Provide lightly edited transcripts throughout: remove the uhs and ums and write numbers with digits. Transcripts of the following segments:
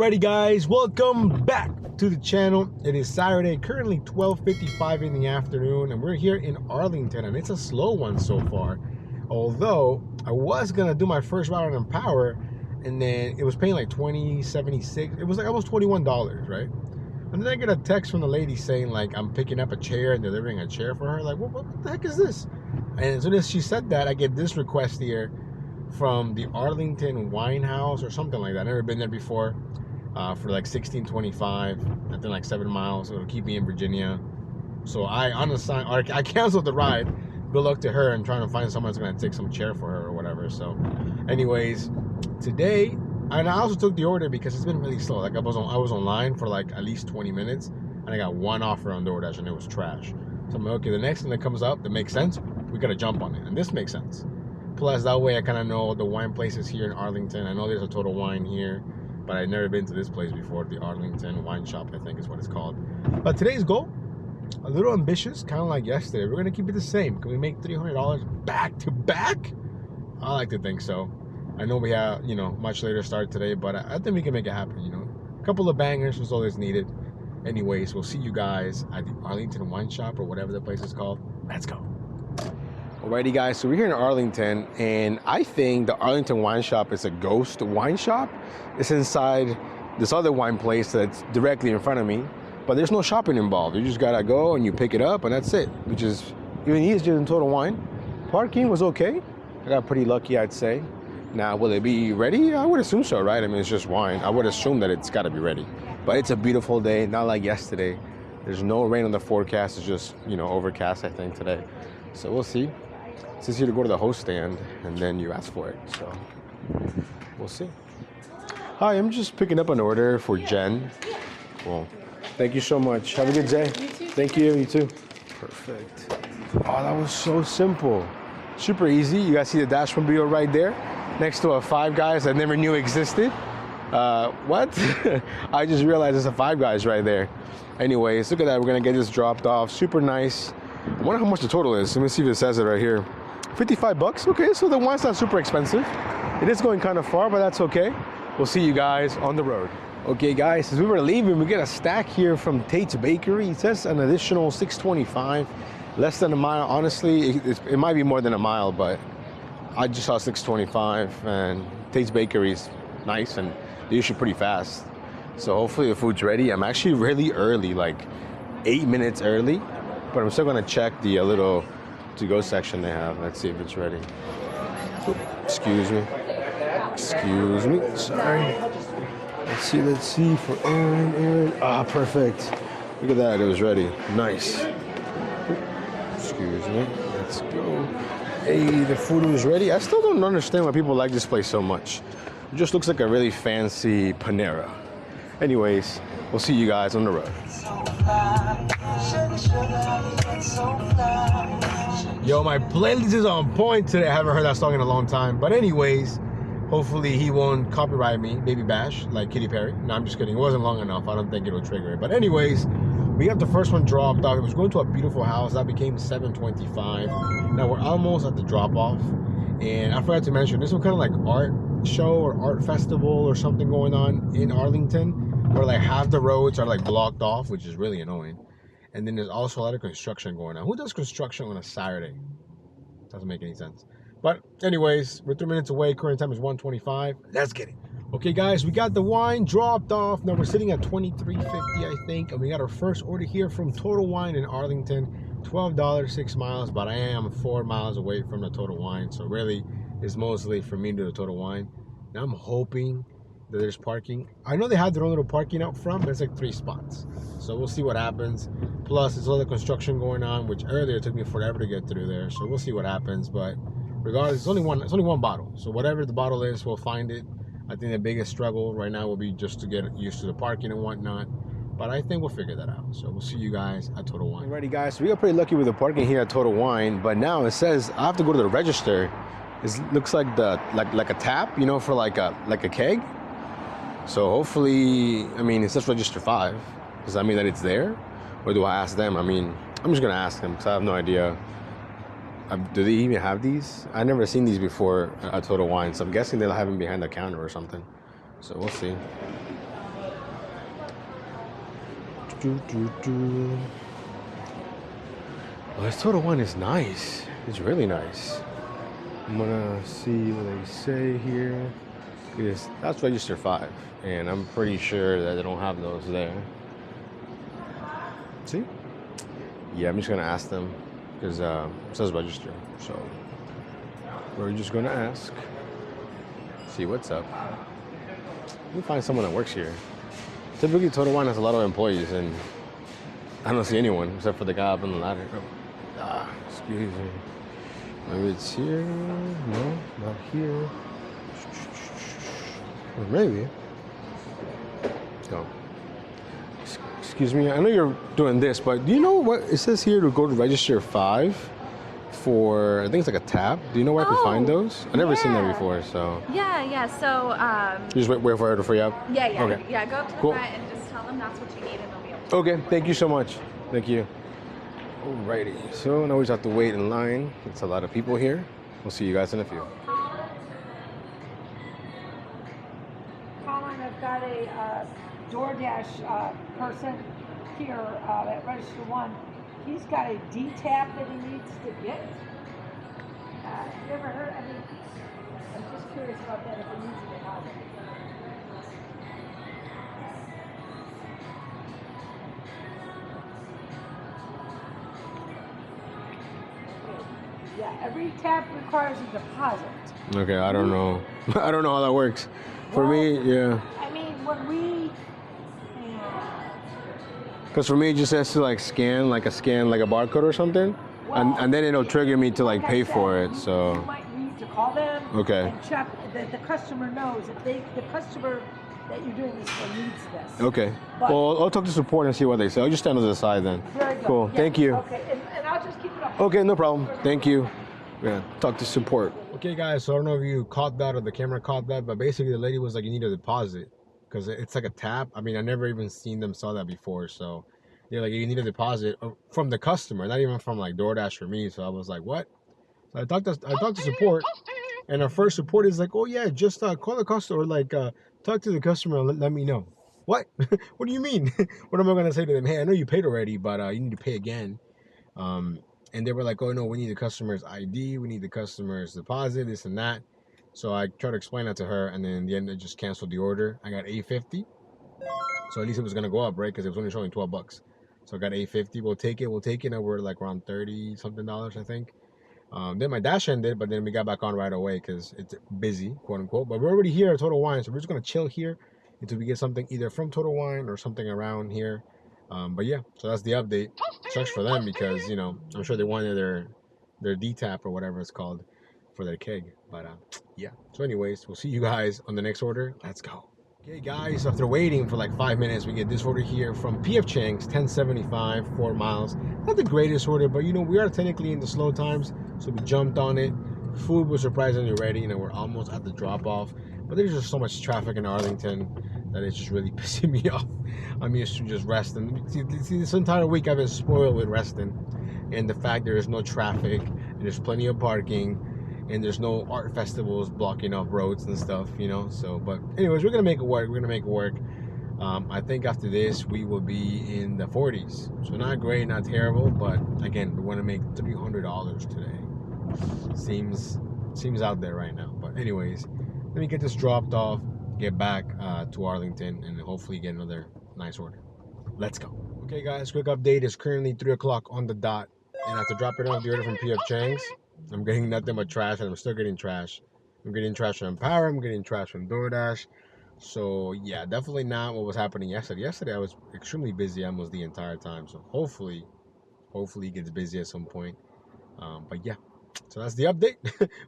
Alrighty guys, welcome back to the channel. It is Saturday, currently 12:55 in the afternoon, and we're here in Arlington, and it's a slow one so far. Although I was gonna do my first ride on Empower, and then it was paying like $20.76. It was like almost $21, right? And then I get a text from the lady saying like I'm picking up a chair and delivering a chair for her. Like, what the heck is this? And as soon as she said that, I get this request here from the Arlington Wine House or something like that. I've never been there before. For like $16.25, I think like 7 miles. It'll keep me in Virginia. So I canceled the ride. Good luck to her and trying to find someone that's gonna take some chair for her or whatever. So anyways, today, and I also took the order because it's been really slow. Like I was online for like at least 20 minutes and I got one offer on Doordash and it was trash. So I'm like, okay, the next thing that comes up that makes sense, we gotta jump on it. And this makes sense. Plus that way I kind of know the wine places here in Arlington. I know there's a Total Wine here, but I've never been to this place before, the Arlington Wine Shop, I think is what it's called. But today's goal, a little ambitious, kind of like yesterday. We're gonna keep it the same. Can we make $300 back to back? I like to think so. I know we have, much later start today, but I think we can make it happen, A couple of bangers was all that's needed. Anyways, we'll see you guys at the Arlington Wine Shop or whatever the place is called. Let's go. Alrighty guys, so we're here in Arlington, and I think the Arlington Wine Shop is a ghost wine shop. It's inside this other wine place that's directly in front of me, but there's no shopping involved. You just gotta go and you pick it up and that's it, which is even easier than Total Wine. Parking was okay. I got pretty lucky, I'd say. Now, will it be ready? I would assume so, right? I mean, it's just wine. I would assume that it's gotta be ready. But it's a beautiful day, not like yesterday. There's no rain on the forecast. It's just, overcast, I think, today. So we'll see. It's easier to go to the host stand and then you ask for it. So we'll see. Hi, I'm just picking up an order for Jen. Cool. Thank you so much. Have a good day. You too. Thank you. You too. Perfect. Oh, that was so simple. Super easy. You guys see the Dashmobile right there next to a Five Guys I never knew existed. What? I just realized there's a Five Guys right there. Anyways, look at that. We're going to get this dropped off. Super nice. I wonder how much the total is. Let me see if it says it right here. 55 bucks. Okay, so the wine's not super expensive. It is going kind of far, but that's okay. We'll see you guys on the road. Okay, guys, as we were leaving, we get a stack here from Tate's Bakery. It says an additional $6.25, less than a mile. Honestly, it might be more than a mile, but I just saw $6.25, and Tate's Bakery is nice, and they're usually pretty fast. So hopefully the food's ready. I'm actually really early, like 8 minutes early, but I'm still gonna check the little to-go section they have. Let's see if it's ready. Oop, excuse me. Excuse me, sorry. Let's see for Aaron. Ah, perfect. Look at that, it was ready. Nice. Oop, excuse me, let's go. Hey, the food was ready. I still don't understand why people like this place so much. It just looks like a really fancy Panera. Anyways, we'll see you guys on the road. Yo, my playlist is on point today. I haven't heard that song in a long time. But anyways, hopefully he won't copyright me, Baby Bash, like Katy Perry. No, I'm just kidding. It wasn't long enough. I don't think it'll trigger it. But anyways, we got the first one dropped off. It was going to a beautiful house. That became $7.25. Now we're almost at the drop-off. And I forgot to mention, there's some kind of like art show or art festival or something going on in Arlington, where like half the roads are like blocked off, which is really annoying. And then there's also a lot of construction going on. Who does construction on a Saturday? Doesn't make any sense. But anyways, we're 3 minutes away. Current time is 1:25. Let's get it. Okay, guys, we got the wine dropped off. Now we're sitting at $23.50, I think. And we got our first order here from Total Wine in Arlington. $12, 6 miles. But I am 4 miles away from the Total Wine. So really, it's mostly for me to the Total Wine. Now I'm hoping that there's parking. I know they have their own little parking out front, but it's like 3 spots. So we'll see what happens. Plus, there's all the construction going on, which earlier took me forever to get through there. So we'll see what happens. But regardless, it's only one bottle. So whatever the bottle is, we'll find it. I think the biggest struggle right now will be just to get used to the parking and whatnot. But I think we'll figure that out. So we'll see you guys at Total Wine. Alrighty, guys. So we got pretty lucky with the parking here at Total Wine. But now it says I have to go to the register. It looks like like a tap, for like a keg. So hopefully, it says register 5. Does that mean that it's there? Or do I ask them? I'm just gonna ask them because I have no idea. Do they even have these? I've never seen these before at Total Wine, so I'm guessing they'll have them behind the counter or something. So we'll see. Well, this Total Wine is nice. It's really nice. I'm gonna see what they say here. Because that's register 5, and I'm pretty sure that they don't have those there. See? Yeah, I'm just gonna ask them because it says register. So we're just gonna ask. See what's up. Let me find someone that works here. Typically, Total Wine has a lot of employees, and I don't see anyone except for the guy up on the ladder. Oh, excuse me. Maybe it's here. No, not here. Or maybe. So, excuse me. I know you're doing this, but do you know what it says here to go to register 5 for? I think it's like a tab. Do you know where I can find those? I've never seen that before. So. Yeah. So. You just wait for her to free up. Yeah. Okay. Yeah. Go up to the front and just tell them that's what you need, and they'll be able to. Okay. Thank you so much. Thank you. Alrighty. So now we just have to wait in line. It's a lot of people here. We'll see you guys in a few. I've got a Doordash person here at Register 1. He's got a D-tap that he needs to get. You ever heard? I mean, I'm just curious about that if he needs a deposit. Yeah, every tap requires a deposit. Okay, I don't know. I don't know how that works. For me, yeah. I mean, when we... Because for me, it just has to like scan like a barcode or something. Well, and then it'll trigger me to like pay for it, You so. might need to call them Okay. and check that the customer knows if the customer that you're doing this for needs this. Okay. But- Well, I'll talk to support and see what they say. I'll just stand on the side then. Very good. Cool. Yeah. Thank you. Okay, and I'll just keep it up. Okay, no problem. Thank you. Yeah, talk to support. Okay, guys, so I don't know if you caught that or the camera caught that, but basically the lady was like, you need a deposit because it's like a tap. I mean, I never even seen them sell that before. So they're like, you need a deposit from the customer, not even from like DoorDash or me. So I was like, what? So I talked to support, and our first support is like, oh yeah, just call the customer, or like talk to the customer and let me know. What? What do you mean? What am I gonna say to them? Hey, I know you paid already, but you need to pay again. And they were like, oh no, we need the customer's ID, we need the customer's deposit, this and that. So I tried to explain that to her, and then in the end, I just canceled the order. I got $8.50. So at least it was gonna go up, right? Because it was only showing $12. So I got $8.50. We'll take it. Now we're like around $30 something, I think. Then my dash ended, but then we got back on right away because it's busy, quote unquote. But we're already here at Total Wine, so we're just gonna chill here until we get something either from Total Wine or something around here. But yeah, so that's the update. Sucks for them because, you know, I'm sure they wanted their D-tap or whatever it's called for their keg. But yeah. So anyways, we'll see you guys on the next order. Let's go. Okay, guys, after waiting for like 5 minutes, we get this order here from P.F. Chang's, 1075, 4 miles. Not the greatest order, but you know, we are technically in the slow times, so we jumped on it. Food was surprisingly ready. You know, we're almost at the drop-off. But there's just so much traffic in Arlington that it's just really pissing me off. I'm used to just resting. See, this entire week I've been spoiled with resting. And the fact there is no traffic, and there's plenty of parking, and there's no art festivals blocking off roads and stuff, you know. So, but anyways, we're gonna make it work. I think after this we will be in the 40s. So not great, not terrible, but again, we want to make $300 today. Seems out there right now. But anyways, let me get this dropped off, get back to Arlington, and hopefully get another nice order. Let's go. Okay, guys, quick update. It's currently 3 o'clock on the dot, and after dropping off the order from P.F. Chang's, I'm getting nothing but trash, and I'm still getting trash. I'm getting trash from Power. I'm getting trash from Doordash. So yeah, definitely not what was happening yesterday. Yesterday I was extremely busy almost the entire time. So hopefully it gets busy at some point. But yeah, so that's the update.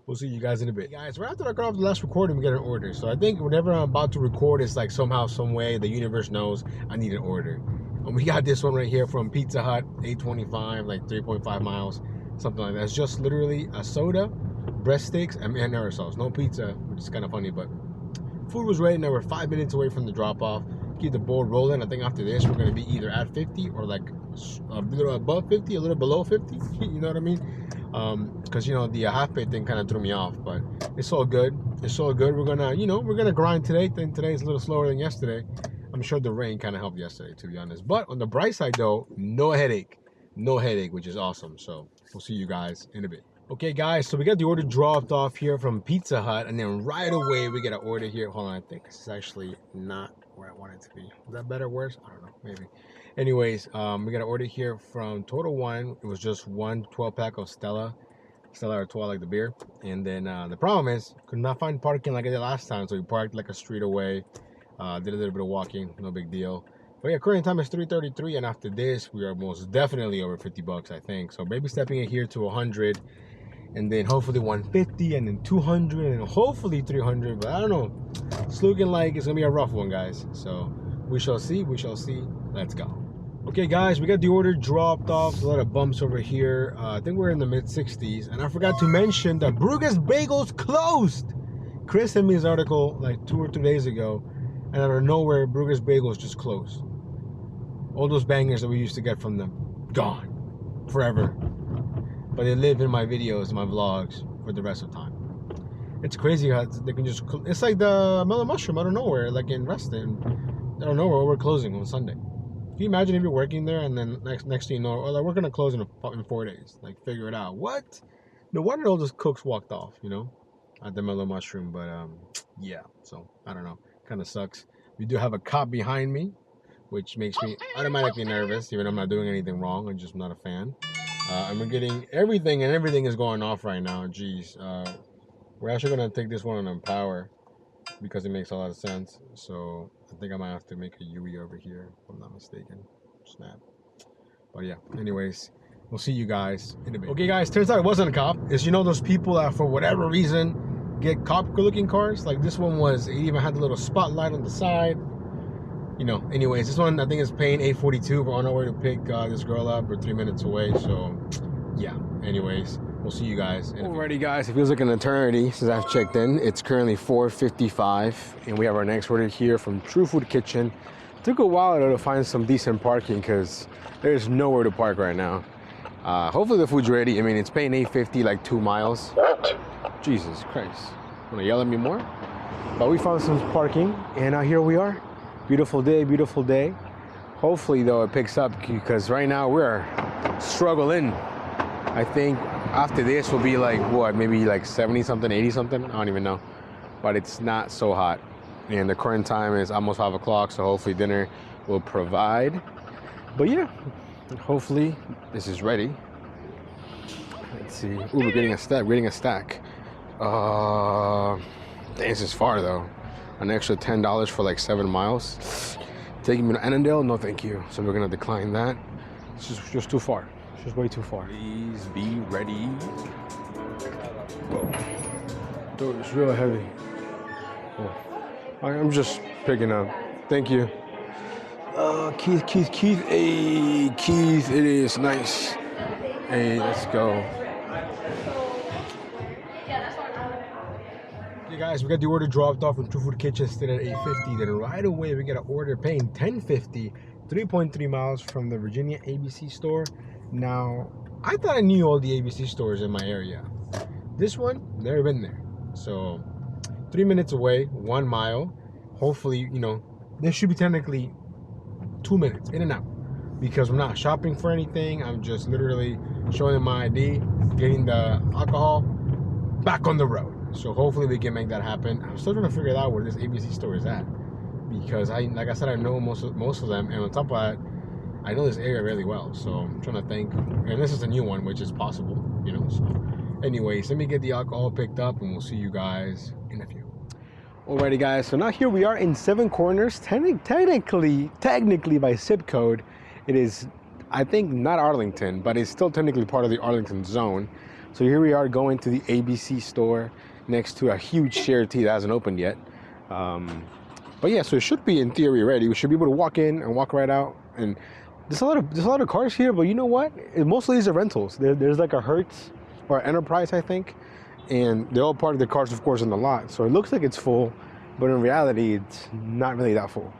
We'll see you guys in a bit. Hey guys, right after I got off the last recording, we get an order. So I think whenever I'm about to record, it's like somehow, some way, the universe knows I need an order. And we got this one right here from Pizza Hut, 825, like 3.5 miles, something like that. It's just literally a soda, breadsticks, and air sauce. No pizza, which is kind of funny, but food was ready. Now we're 5 minutes away from the drop-off. Keep the ball rolling. I think after this, we're going to be either at 50 or like a little above 50, a little below 50. You know what I mean? Because, you know, the half pay thing kind of threw me off, but it's all good. It's all good. We're going to, you know, we're going to grind today. Then today's a little slower than yesterday. I'm sure the rain kind of helped yesterday, to be honest. But on the bright side, though, no headache, which is awesome. So we'll see you guys in a bit. Okay, guys, so we got the order dropped off here from Pizza Hut, and then right away we get an order here. Hold on, I think this is actually not where I want it to be. Is that better or worse? I don't know, maybe. Anyways, we got an order here from Total One. It was just one 12-pack of Stella Artois, like the beer. And then the problem is, could not find parking like I did last time, so we parked like a street away. Did a little bit of walking, no big deal. But yeah, current time is 3:33, and after this, we are most definitely over 50 bucks, I think. So maybe stepping it here to 100, and then hopefully 150, and then 200, and hopefully 300. But I don't know. It's looking like it's gonna be a rough one, guys. So we shall see. Let's go. Okay, guys, we got the order dropped off. A lot of bumps over here. I think we're in the mid-60s, and I forgot to mention that Bruegger's Bagels closed. Chris sent me his article like 2 or 3 days ago. And out of nowhere, Bruegger's Bagels just closed. All those bangers that we used to get from them, gone. Forever. But they live in my videos, my vlogs, for the rest of time. It's crazy how they can just... It's like the Mellow Mushroom out of nowhere, like in Reston. Out of nowhere, we're closing on Sunday. Can you imagine if you're working there and then next thing you know, like, we're going to close in 4 days. Like, figure it out. What? No wonder all those cooks walked off, you know? At the Mellow Mushroom. But, yeah. So, I don't know. Kind of sucks. We do have a cop behind me, which makes me automatically nervous, even though I'm not doing anything wrong. I'm just not a fan. And we're getting everything, and everything is going off right now. Jeez. We're actually going to take this one on power because it makes a lot of sense. So I think I might have to make a UE over here, if I'm not mistaken. Snap. But yeah, anyways, we'll see you guys in a bit. Okay, guys, turns out it wasn't a cop. It's, you know, those people that for whatever reason get cop-looking cars. Like this one was, it even had the little spotlight on the side. You know, anyways, this one I think is paying $842. We're on our way to pick this girl up. We're 3 minutes away, so yeah. Anyways, we'll see you guys. Alrighty, guys, it feels like an eternity since I've checked in. It's currently 4:55, and we have our next order here from True Food Kitchen. Took a while though to find some decent parking because there's nowhere to park right now. Hopefully the food's ready. I mean, it's paying $850, like 2 miles. Jesus Christ. Wanna yell at me more? But we found some parking, and here we are. Beautiful day, beautiful day. Hopefully, though, it picks up because right now we're struggling. I think after this will be like, what, maybe like 70-something, 80-something? I don't even know. But it's not so hot. And the current time is almost 5 o'clock, so hopefully dinner will provide. But yeah, hopefully this is ready. Let's see. Ooh, we're getting a stack. This is far though. An extra $10 for like 7 miles. Taking me to Annandale? No, thank you. So we're gonna decline that. It's just too far. It's just way too far. Please be ready. Whoa. Dude, it's real heavy. Oh. I'm just picking up. Thank you. Keith. Hey, Keith, it is nice. Hey, let's go. Okay, guys, we got the order dropped off from True Food Kitchen still at $850. Then right away we get an order paying $10.50, 3.3 miles from the Virginia ABC store. Now, I thought I knew all the ABC stores in my area. This one, never been there. So 3 minutes away, 1 mile. Hopefully, you know, this should be technically 2 minutes in and out because I'm not shopping for anything. I'm just literally showing them my ID, getting the alcohol, back on the road. So hopefully we can make that happen. I'm still trying to figure out where this ABC store is at because like I said, I know most of them, and on top of that, I know this area really well. So I'm trying to think, and this is a new one, which is possible, you know. So anyways, let me get the alcohol picked up, and we'll see you guys in a few. Alrighty, guys. So now here we are in Seven Corners. Technically by zip code, it is, I think, not Arlington, but it's still technically part of the Arlington zone. So here we are going to the ABC store next to a huge Share Tea that hasn't opened yet. But yeah, so it should be in theory ready. We should be able to walk in and walk right out. And there's a lot of cars here, but you know what? Most of these are rentals. There's like a Hertz or Enterprise, I think, and they're all part of the cars, of course, in the lot. So it looks like it's full, but in reality, it's not really that full.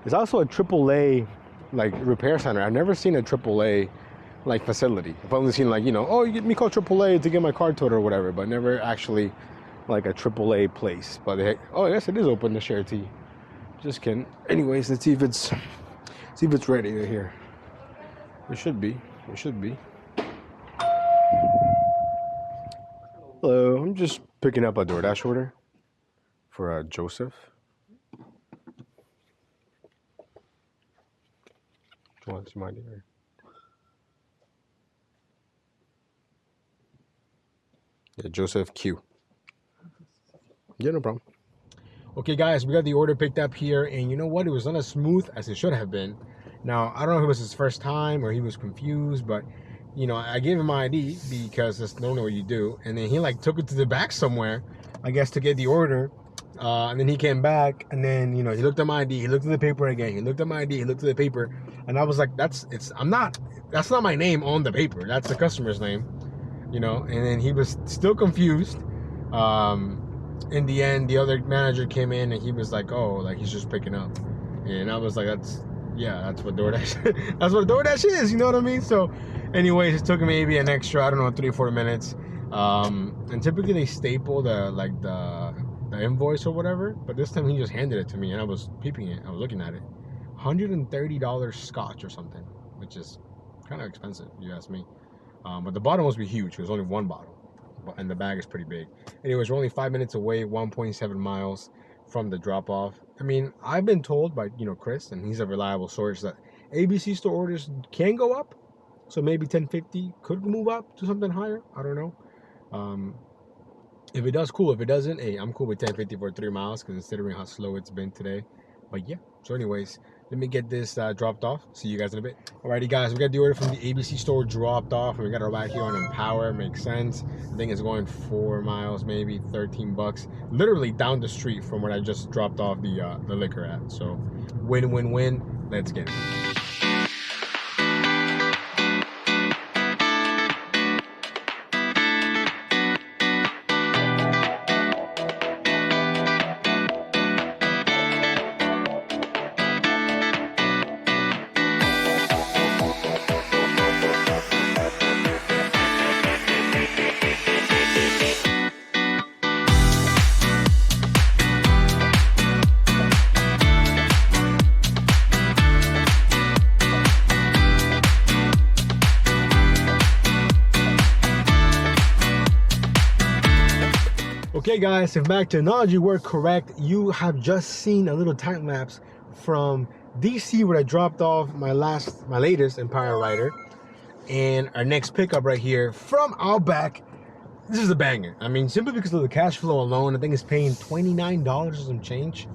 There's also a AAA like repair center. I've never seen a AAA like facility. I've only seen like, you know, oh, you get me call AAA to get my car towed or whatever, but never actually like a AAA place. But oh, yes, it is open to Share Tea. Just kidding. Anyways, let's see if it's ready to here. It should be. It should be. Hello, I'm just picking up a DoorDash order for Joseph. Do you want to see my dear? Yeah, Joseph Q. Yeah, no problem. Okay, guys, we got the order picked up here, and you know what? It was not as smooth as it should have been. Now, I don't know if it was his first time or he was confused, but you know, I gave him my ID because that's normally what you do, and then he like took it to the back somewhere, I guess, to get the order, and then he came back, and then you know he looked at my ID, he looked at the paper again, he looked at my ID, he looked at the paper, and I was like, that's not my name on the paper, that's the customer's name, you know, and then he was still confused. In the end, the other manager came in and he was like, oh, like he's just picking up, and I was like, that's what DoorDash that's what DoorDash is, you know what I mean? So anyways, it took maybe an extra, I don't know, 3-4 minutes. And typically they staple the invoice or whatever, but this time he just handed it to me and I was peeping it, I was looking at it. $130 scotch or something, which is kind of expensive if you ask me. But the bottle must be huge, there's only one bottle and the bag is pretty big. Anyways, we're only 5 minutes away, 1.7 miles from the drop-off. I mean, I've been told by, you know, Chris, and he's a reliable source, that ABC store orders can go up. So maybe 1050 could move up to something higher. I don't know. If it does, cool. If it doesn't, hey, I'm cool with 1050 for 3 miles, considering how slow it's been today. But yeah, so anyways, let me get this dropped off. See you guys in a bit. Alrighty, guys, we got the order from the ABC store dropped off, and we got it right here on Empower. Makes sense. I think it's going 4 miles, maybe 13 bucks. Literally down the street from where I just dropped off the liquor at. So win, win, win. Let's get it. Okay guys, if my technology were correct, you have just seen a little time lapse from DC where I dropped off my latest Empire Rider, and our next pickup right here from Outback. This is a banger. I mean, simply because of the cash flow alone, I think it's paying $29 or some change,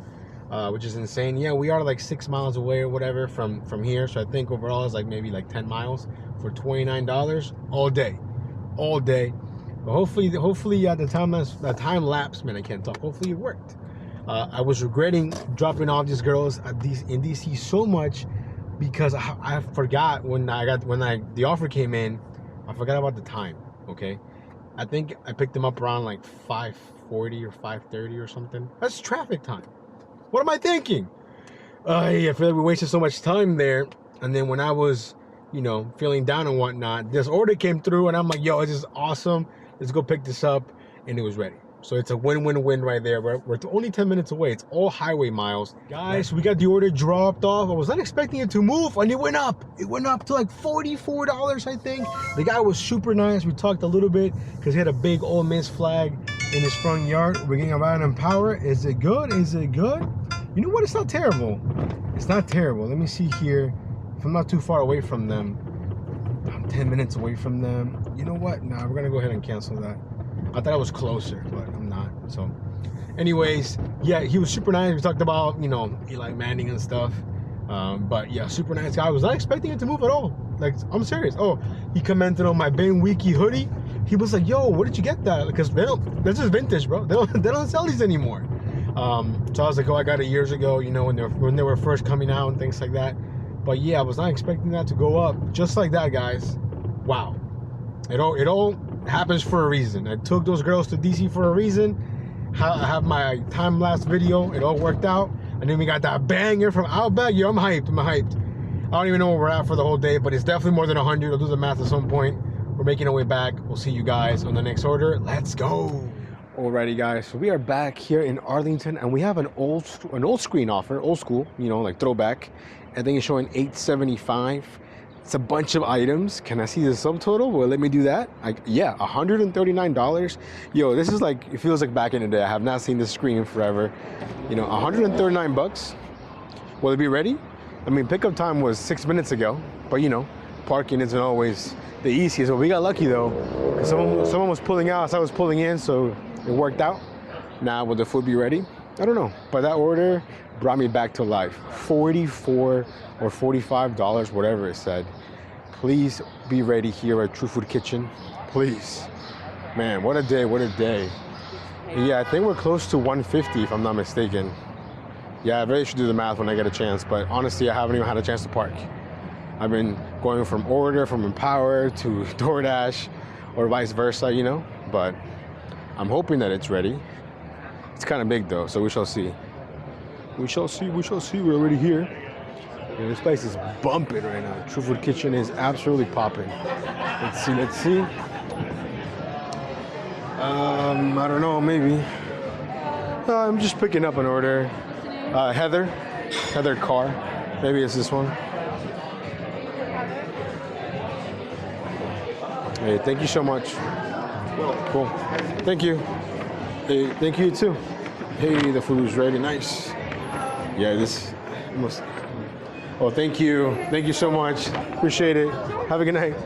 which is insane. Yeah, we are like 6 miles away or whatever from here, so I think overall it's like maybe like 10 miles for $29 all day. But hopefully the time lapse, man, I can't talk. Hopefully it worked. I was regretting dropping off these girls in DC so much because I forgot when the offer came in. I forgot about the time. Okay, I think I picked them up around like 5:40 or 5:30 or something. That's traffic time. What am I thinking? I feel like we wasted so much time there. And then when I was, you know, feeling down and whatnot, this order came through, and I'm like, yo, this is awesome. Let's go pick this up, and it was ready. So it's a win-win-win right there. We're only 10 minutes away. It's all highway miles. Guys, we got the order dropped off. I was not expecting it to move, and it went up. It went up to like $44, I think. The guy was super nice. We talked a little bit because he had a big Ole Miss flag in his front yard. We're getting a ride on Power. Is it good? Is it good? You know what? It's not terrible. It's not terrible. Let me see here. If I'm not too far away from them, I'm 10 minutes away from them. You know what? Nah, we're gonna go ahead and cancel that. I thought I was closer, but I'm not. So anyways, yeah, he was super nice. We talked about, you know, Eli Manning and stuff. But yeah, super nice guy. I was not expecting it to move at all. Like, I'm serious. Oh, he commented on my Ben Wiki hoodie. He was like, yo, where did you get that? Because that's just vintage, bro. They don't sell these anymore. So I was like, oh, I got it years ago, you know, when they were first coming out and things like that. But yeah, I was not expecting that to go up just like that, guys. Wow. It all happens for a reason. I took those girls to DC for a reason. I have my time-lapse video. It all worked out. And then we got that banger from Outback. Yo, I'm hyped. I don't even know where we're at for the whole day, but it's definitely more than 100. I'll do the math at some point. We're making our way back. We'll see you guys on the next order. Let's go. Alrighty guys, so we are back here in Arlington and we have an old screen offer, old school, you know, like throwback. I think it's showing $875. It's a bunch of items. Can I see the subtotal? Well, let me do that. Yeah, $139. Yo, this is like, it feels like back in the day. I have not seen this screen in forever. You know, 139 bucks. Will it be ready? I mean, pickup time was 6 minutes ago, but you know, parking isn't always the easiest. But we got lucky though. Someone was pulling out as I was pulling in, so it worked out. Now, will the food be ready? I don't know, but that order brought me back to life. $44 or $45, whatever it said. Please be ready here at True Food Kitchen, please. Man, what a day, what a day. Yeah, I think we're close to 150 if I'm not mistaken. Yeah, I really should do the math when I get a chance, but honestly, I haven't even had a chance to park. I've been going from Empower to DoorDash or vice versa, you know, but I'm hoping that it's ready. It's kind of big though, so we shall see. We shall see, we shall see. We're already here. Yeah, this place is bumping right now. True Food Kitchen is absolutely popping. Let's see, let's see. I don't know, maybe. I'm just picking up an order. Heather Carr. Maybe it's this one. Hey, thank you so much. Cool. Thank you. Hey, thank you too. Hey, the food is ready. Nice. Yeah, this must. Oh, thank you. Thank you so much. Appreciate it. Have a good night.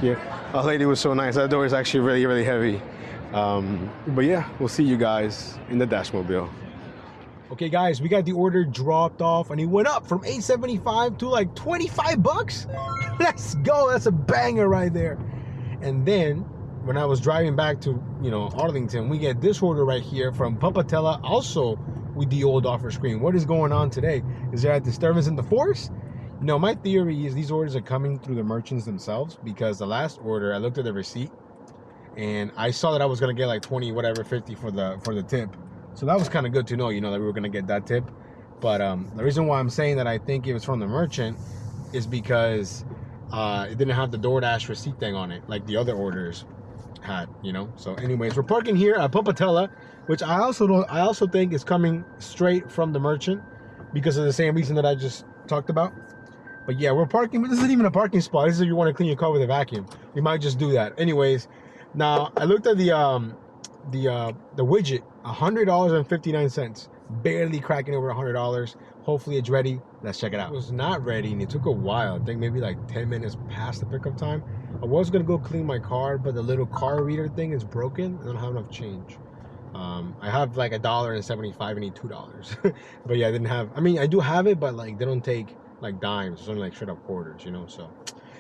Yeah. Our lady was so nice. That door is actually really, really heavy. But yeah, we'll see you guys in the Dashmobile. Okay, guys, we got the order dropped off, and it went up from $875 to like 25 bucks. Let's go. That's a banger right there. And then when I was driving back to, you know, Arlington, we get this order right here from Papatella, also with the old offer screen. What is going on today? Is there a disturbance in the force? No, my theory is these orders are coming through the merchants themselves, because the last order, I looked at the receipt and I saw that I was gonna get like 20, whatever, 50 for the tip. So that was kind of good to know, you know, that we were gonna get that tip. But the reason why I'm saying that I think it was from the merchant is because it didn't have the DoorDash receipt thing on it like the other orders had, you know. So anyways, we're parking here at Papatella, which I also think is coming straight from the merchant because of the same reason that I just talked about. But yeah, we're parking, but this isn't even a parking spot. This is if you want to clean your car with a vacuum. We might just do that. Anyways, now I looked at the widget, $100.59, barely cracking over $100. Hopefully it's ready. Let's check it out. It was not ready and it took a while. I think maybe like 10 minutes past the pickup time. I was gonna go clean my car, but the little car reader thing is broken. I don't have enough change. I have like $1.75. I need $2. But yeah, I didn't have, I mean, I do have it, but like they don't take like dimes. It's only like straight up quarters, you know. So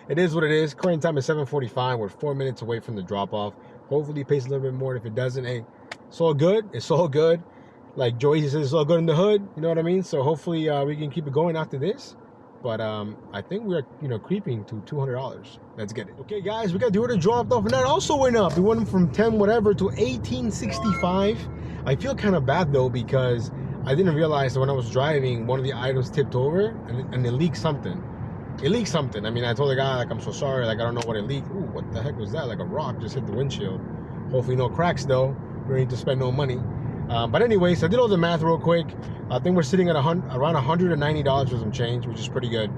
it is what it is. Current time is 7:45. We're 4 minutes away from the drop off. Hopefully it pays a little bit more. If it doesn't, hey, it's all good. It's all good. Like Joyce says, it's all good in the hood. You know what I mean? So hopefully we can keep it going after this. But I think we're, you know, creeping to $200. Let's get it. Okay, guys, we got the order dropped off, and that also went up. It went from 10 whatever to 1865. I feel kind of bad though, because I didn't realize that when I was driving, one of the items tipped over and it leaked something. It leaked something. I mean, I told the guy, like, I'm so sorry, like, I don't know what it leaked. Ooh, what the heck was that? Like a rock just hit the windshield. Hopefully no cracks though. We don't need to spend no money. But anyways, I did all the math real quick. I think we're sitting at around $190 for some change, which is pretty good.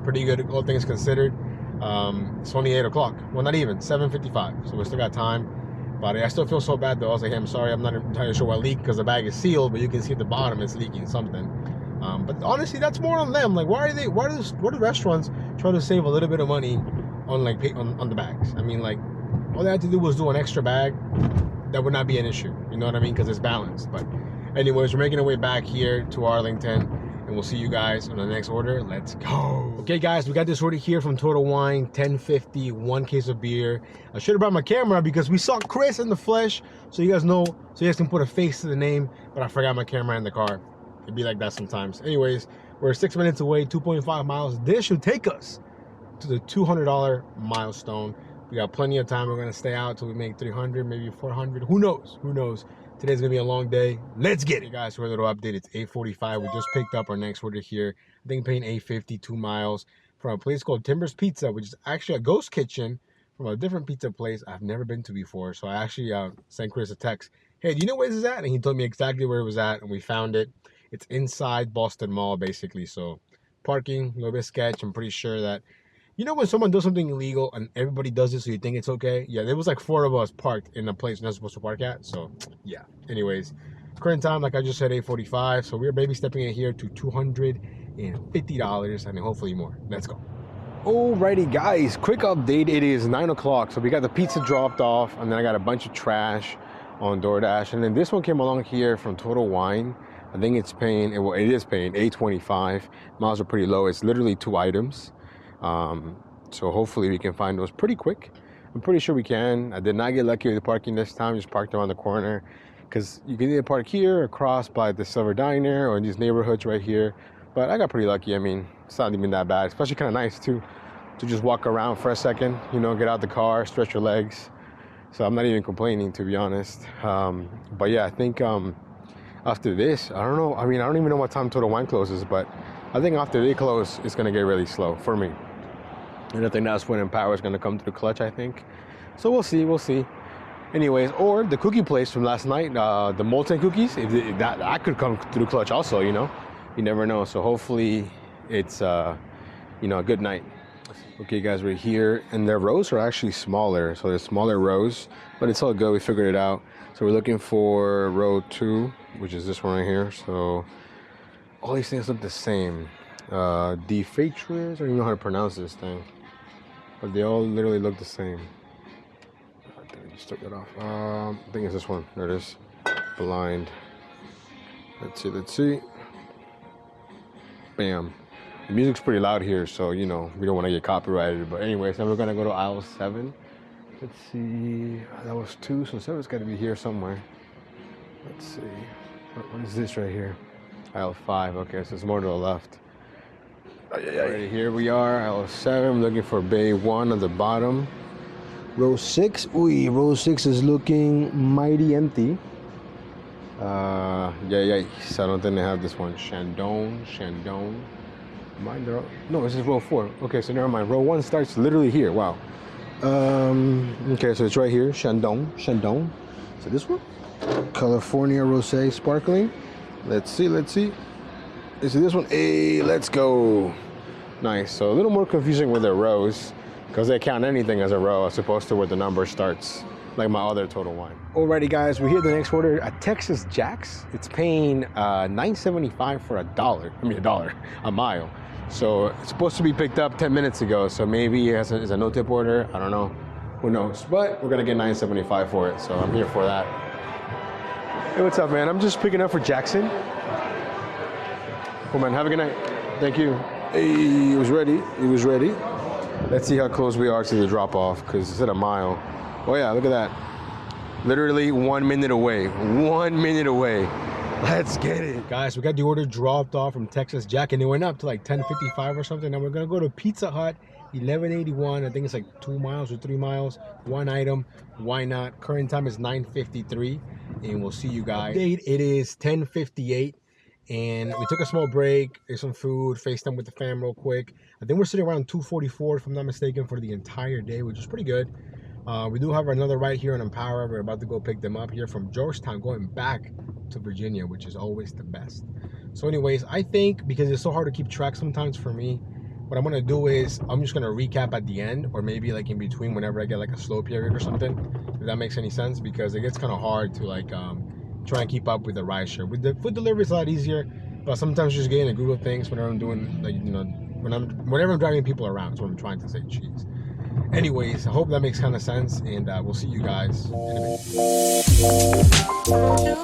Pretty good, all things considered. It's only 8 o'clock. Well, not even, 7:55. So we still got time. But I still feel so bad though. I was like, hey, I'm sorry, I'm not entirely sure what leaked because the bag is sealed, but you can see at the bottom it's leaking something. But honestly, that's more on them. Like, why do restaurants try to save a little bit of money on like on the bags? I mean, like, all they had to do was do an extra bag. That would not be an issue, you know what I mean? Because it's balanced. But anyways, we're making our way back here to Arlington, and we'll see you guys on the next order. Let's go. Okay, guys, we got this order here from Total Wine, $10.50, 1 case of beer. I should have brought my camera because we saw Chris in the flesh, so you guys know, so you guys can put a face to the name, but I forgot my camera in the car. It'd be like that sometimes. Anyways, we're 6 minutes away, 2.5 miles. This should take us to the $200 milestone. We got plenty of time. We're gonna stay out till we make 300, maybe 400. Who knows? Who knows? Today's gonna be a long day. Let's get it, guys. For a little update, it's 8:45. We just picked up our next order here. I think paying $8.50, 2 miles from a place called Timbers Pizza, which is actually a ghost kitchen from a different pizza place I've never been to before. So I actually sent Chris a text. hey, do you know where this is at? And he told me exactly where it was at, and we found it. It's inside Boston Mall, basically. So parking, a little bit sketch. I'm pretty sure that, you know, when someone does something illegal and everybody does it, so you think it's okay? Yeah, there was like 4 of us parked in a place we're not supposed to park at. So yeah, anyways, current time, like I just said, 8:45. So we're baby stepping it here to $250 and hopefully more. Let's go. Alrighty guys, quick update. It is 9 o'clock, so we got the pizza dropped off, and then I got a bunch of trash on DoorDash, and then this one came along here from Total Wine. I think it's paying, well, it is paying $8.25. Miles are pretty low. It's literally 2 items, so hopefully we can find those pretty quick. I'm pretty sure we can. I did not get lucky with the parking this time. Just parked around the corner, because you can either park here, across by the Silver Diner, or in these neighborhoods right here. But I got pretty lucky. I mean, it's not even that bad. Especially kind of nice too, to just walk around for a second, you know, get out the car, stretch your legs. So I'm not even complaining, to be honest. But yeah, I think after this, I don't know. I mean, I don't even know what time Total Wine closes, but I think after they close, it's gonna get really slow for me. And I think that's when Empower is gonna come to the clutch, I think. So we'll see. Anyways, or the cookie place from last night, the molten cookies, if that could come to the clutch also, you know. You never know. So hopefully it's you know, a good night. Okay guys, we're here, and their rows are actually smaller, so there's smaller rows, but it's all good. We figured it out. So we're looking for row 2, which is this one right here. So all these things look the same. Defeatures, I don't even know how to pronounce this thing, but they all literally look the same. I think I just took it off. I think it's this one. There it is. Blind. Let's see. Bam. The music's pretty loud here, so, you know, we don't want to get copyrighted. But anyways, now we're going to go to aisle 7. Let's see. That was 2, so 7's got to be here somewhere. Let's see. What is this right here? Aisle 5. Okay, so it's more to the left. Right, here we are, aisle 7. Looking for bay 1 on the bottom. Row 6. Ooh, row 6 is looking mighty empty. So I don't think they have this one. Shandong. No, this is row 4. Okay, so never mind. Row 1 starts literally here. Wow. Okay, so it's right here. Shandong. So this one? California Rosé Sparkling. Let's see. Is it this one? Hey, let's go. Nice. So a little more confusing with their rows, because they count anything as a row as opposed to where the number starts, like my other Total Wine. Alrighty guys, we're here at the next order at Texas Jack's. It's paying $9.75 for $1 a mile. So it's supposed to be picked up 10 minutes ago, so maybe it's a no-tip order. I don't know. Who knows? But we're gonna get $9.75 for it, so I'm here for that. Hey, what's up, man? I'm just picking up for Jackson. Cool, man. Have a good night. Thank you. Hey, he was ready. Let's see how close we are to the drop-off, because it's at a mile. Oh yeah, look at that. Literally 1 minute away. 1 minute away. Let's get it. Guys, we got the order dropped off from Texas Jack, and it went up to like 10:55 or something. Now we're gonna go to Pizza Hut, 1181. I think it's like 2 miles or 3 miles. 1 item. Why not? Current time is 9:53, and we'll see you guys. It is 10:58. And we took a small break, ate some food, FaceTime with the fam real quick. I think we're sitting around 244, if I'm not mistaken, for the entire day, which is pretty good. We do have another ride here on Empower. We're about to go pick them up here from Georgetown, going back to Virginia, which is always the best. So anyways, I think because it's so hard to keep track sometimes for me, what I'm gonna do is I'm just gonna recap at the end, or maybe like in between whenever I get like a slow period or something, if that makes any sense, because it gets kind of hard to like try and keep up with the rideshare. With the food delivery, it's a lot easier, but sometimes just getting a group of things whenever I'm doing, like, you know, whenever I'm driving people around is what I'm trying to say. Jeez. Anyways, I hope that makes kind of sense, and we'll see you guys in a bit.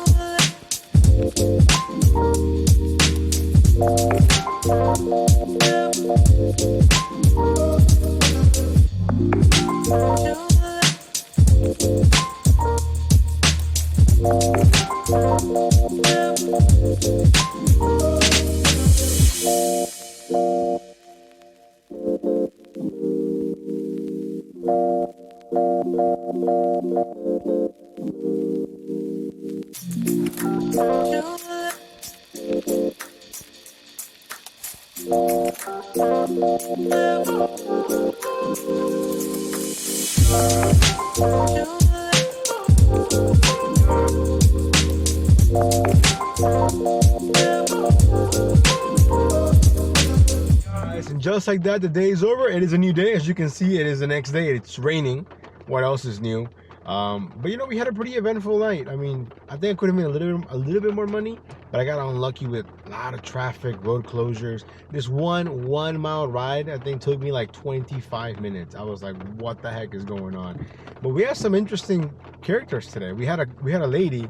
just like that, the day is over. It is a new day. As you can see, it is the next day. It's raining. What else is new? But you know, we had a pretty eventful night. I mean, I think I could have made a little bit more money, but I got unlucky with a lot of traffic, road closures. This one mile ride, I think, took me like 25 minutes. I was like, what the heck is going on? But we had some interesting characters today. We had a lady.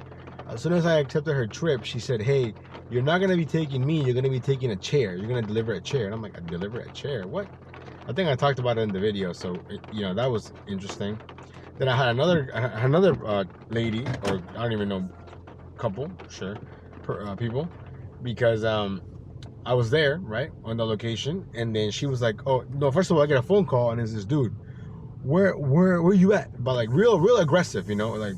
As soon as I accepted her trip, she said, hey, you're not gonna be taking me, you're gonna be taking a chair. You're gonna deliver a chair. And I'm like, I deliver a chair? What? I think I talked about it in the video, so you know, that was interesting. Then I had another lady, or I don't even know, couple, sure, people, because I was there, right, on the location, and then she was like, oh, no, first of all, I get a phone call, and it's this dude, where you at? But like real aggressive, you know, like,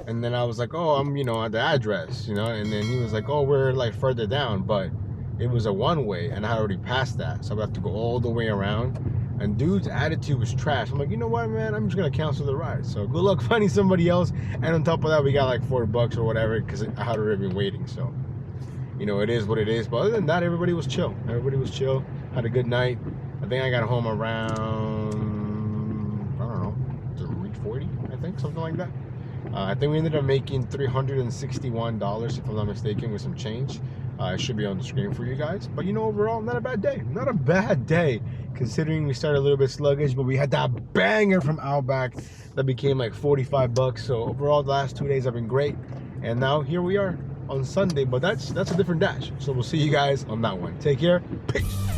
and then I was like, oh, I'm, you know, at the address, you know, and then he was like, oh, we're like further down, but it was a one-way, and I had already passed that, so I would have to go all the way around. And dude's attitude was trash. I'm like, you know what, man? I'm just gonna cancel the ride. So good luck finding somebody else. And on top of that, we got like $4 or whatever because I had already been waiting. So, you know, it is what it is. But other than that, everybody was chill. Everybody was chill. Had a good night. I think I got home around, I don't know, 3:40. I think something like that. I think we ended up making $361 if I'm not mistaken with some change. It should be on the screen for you guys. But you know, overall, not a bad day. Not a bad day, considering we started a little bit sluggish, but we had that banger from Outback that became like $45. So overall, the last 2 days have been great. And now here we are on Sunday, but that's a different dash. So we'll see you guys on that one. Take care. Peace.